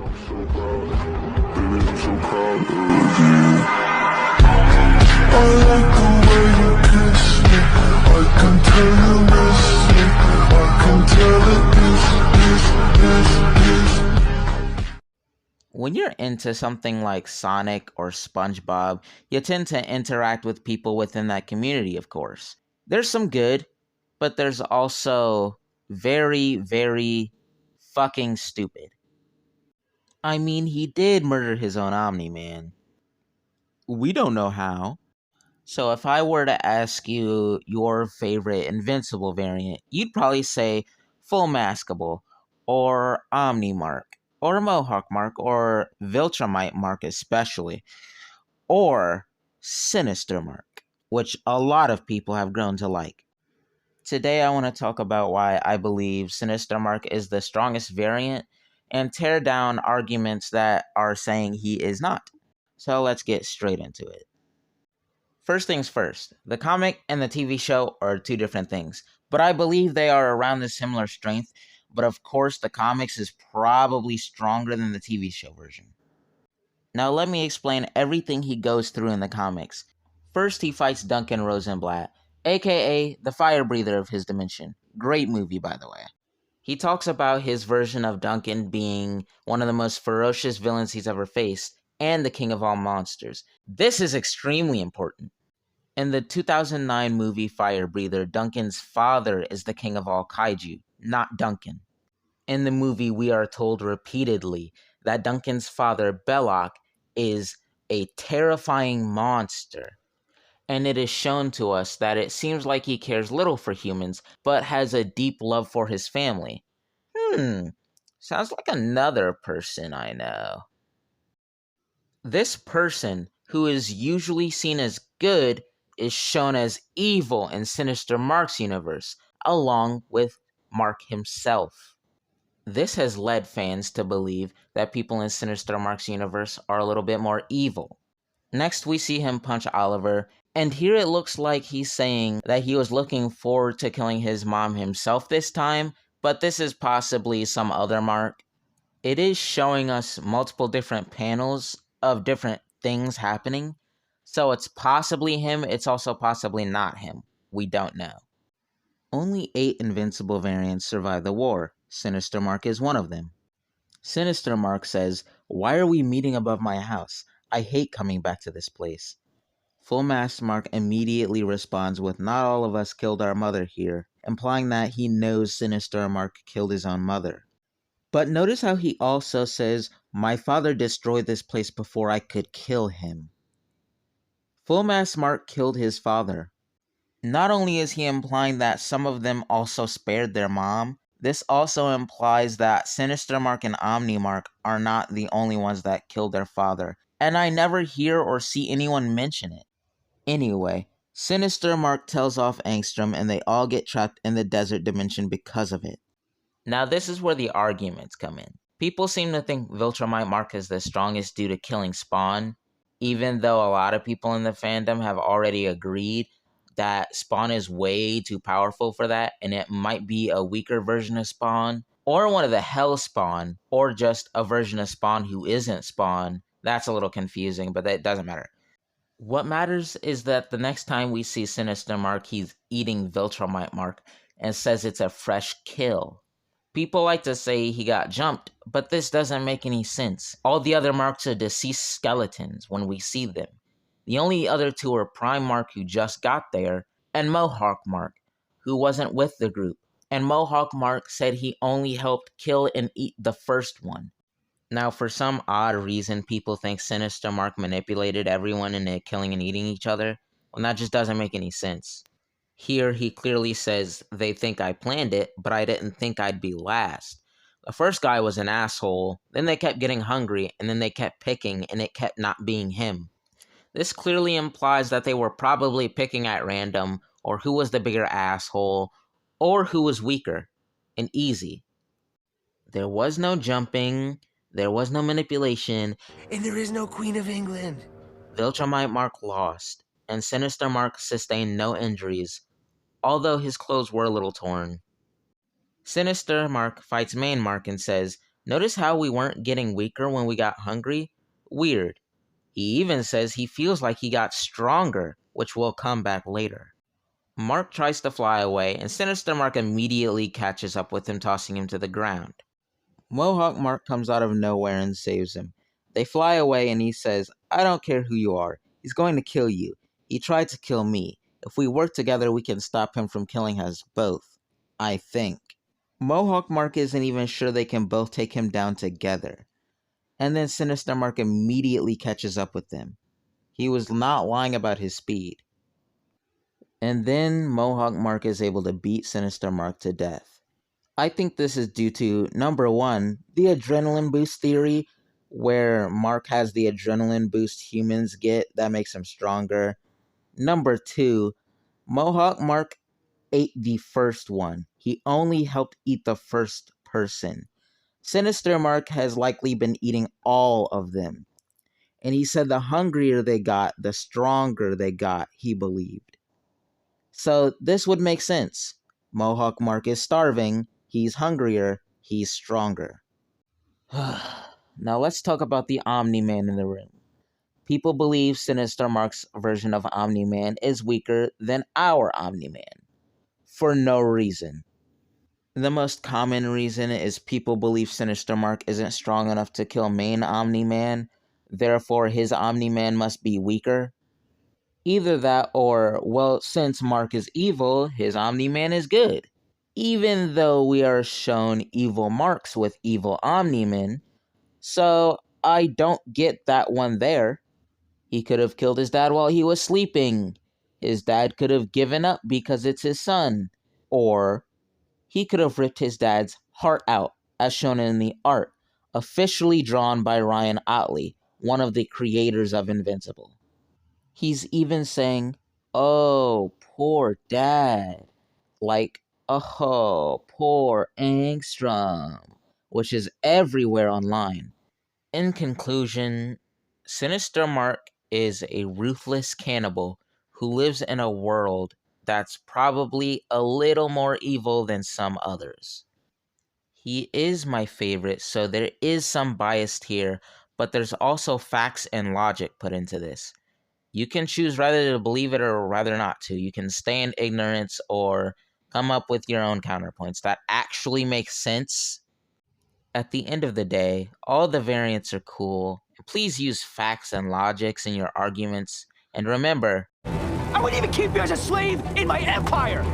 so proud, baby, I'm so proud of you. I like the way you kiss me. I can tell you miss me. I can tell it is. When you're into something like Sonic or SpongeBob, you tend to interact with people within that community, of course. There's some good, but there's also very, very fucking stupid. I mean, he did murder his own Omni-Man. We don't know how. So if I were to ask you your favorite Invincible variant, you'd probably say Full Maskable, or Omni-Mark, or Mohawk Mark, or Viltrumite Mark especially, or Sinister Mark, which a lot of people have grown to like. Today I want to talk about why I believe Sinister Mark is the strongest variant and tear down arguments that are saying he is not. So let's get straight into it. First things first, the comic and the TV show are two different things, but I believe they are around the similar strength, but of course the comics is probably stronger than the TV show version. Now let me explain everything he goes through in the comics. First he fights Duncan Rosenblatt, aka the fire breather of his dimension. Great movie, by the way. He talks about his version of Duncan being one of the most ferocious villains he's ever faced, and the king of all monsters. This is extremely important. In the 2009 movie Fire Breather, Duncan's father is the king of all kaiju, not Duncan. In the movie, we are told repeatedly that Duncan's father, Belloc, is a terrifying monster. And it is shown to us that it seems like he cares little for humans, but has a deep love for his family. Sounds like another person I know. This person, who is usually seen as good, is shown as evil in Sinister Mark's universe, along with Mark himself. This has led fans to believe that people in Sinister Mark's universe are a little bit more evil. Next, we see him punch Oliver, and here it looks like he's saying that he was looking forward to killing his mom himself this time, but this is possibly some other Mark. It is showing us multiple different panels of different things happening, so it's possibly him, it's also possibly not him. We don't know. Only 8 Invincible variants survive the war. Sinister Mark is one of them. Sinister Mark says, "Why are we meeting above my house? I hate coming back to this place." Full Mask Mark immediately responds with, "Not all of us killed our mother here," implying that he knows Sinister Mark killed his own mother. But notice how he also says, "My father destroyed this place before I could kill him." Full Mask Mark killed his father. Not only is he implying that some of them also spared their mom, this also implies that Sinister Mark and Omni Mark are not the only ones that killed their father, and I never hear or see anyone mention it. Anyway, Sinister Mark tells off Angstrom and they all get trapped in the desert dimension because of it. Now this is where the arguments come in. People seem to think Viltrumite Mark is the strongest due to killing Spawn, even though a lot of people in the fandom have already agreed that Spawn is way too powerful for that, and it might be a weaker version of Spawn, or one of the Hell Spawn, or just a version of Spawn who isn't Spawn. That's a little confusing, but that doesn't matter. What matters is that the next time we see Sinister Mark, he's eating Viltrumite Mark and says it's a fresh kill. People like to say he got jumped, but this doesn't make any sense. All the other Marks are deceased skeletons when we see them. The only other two are Prime Mark, who just got there, and Mohawk Mark, who wasn't with the group. And Mohawk Mark said he only helped kill and eat the first one. Now, for some odd reason, people think Sinister Mark manipulated everyone into killing and eating each other. Well, that just doesn't make any sense. Here, he clearly says, "They think I planned it, but I didn't think I'd be last." The first guy was an asshole, then they kept getting hungry, and then they kept picking, and it kept not being him. This clearly implies that they were probably picking at random, or who was the bigger asshole, or who was weaker, and easy. There was no jumping, there was no manipulation, and there is no Queen of England. Viltrumite Mark lost, and Sinister Mark sustained no injuries, although his clothes were a little torn. Sinister Mark fights Main Mark and says, Notice how we weren't getting weaker when we got hungry? Weird. He even says he feels like he got stronger, which will come back later. Mark tries to fly away, and Sinister Mark immediately catches up with him, tossing him to the ground. Mohawk Mark comes out of nowhere and saves him. They fly away, and he says, "I don't care who you are. He's going to kill you. He tried to kill me. If we work together, we can stop him from killing us both. I think." Mohawk Mark isn't even sure they can both take him down together. And then Sinister Mark immediately catches up with them. He was not lying about his speed. And then Mohawk Mark is able to beat Sinister Mark to death. I think this is due to, number one, the adrenaline boost theory, where Mark has the adrenaline boost humans get that makes him stronger. Number two, Mohawk Mark ate the first one. He only helped eat the first person. Sinister Mark has likely been eating all of them. And he said the hungrier they got, the stronger they got, he believed. So this would make sense. Mohawk Mark is starving, he's hungrier, he's stronger. Now let's talk about the Omni-Man in the room. People believe Sinister Mark's version of Omni-Man is weaker than our Omni-Man. For no reason. The most common reason is people believe Sinister Mark isn't strong enough to kill main Omni-Man, therefore his Omni-Man must be weaker. Either that or, well, since Mark is evil, his Omni-Man is good. Even though we are shown evil Marks with evil Omni-Men, so I don't get that one there. He could have killed his dad while he was sleeping. His dad could have given up because it's his son. Or he could have ripped his dad's heart out, as shown in the art, officially drawn by Ryan Otley, one of the creators of Invincible. He's even saying, "Oh, poor dad." Like, "Oh, poor Angstrom," which is everywhere online. In conclusion, Sinister Mark is a ruthless cannibal who lives in a world that's probably a little more evil than some others. He is my favorite, so there is some bias here, but there's also facts and logic put into this. You can choose rather to believe it or rather not to. You can stay in ignorance or come up with your own counterpoints that actually make sense. At the end of the day, all the variants are cool. Please use facts and logics in your arguments. And remember, I would even keep you as a slave in my empire!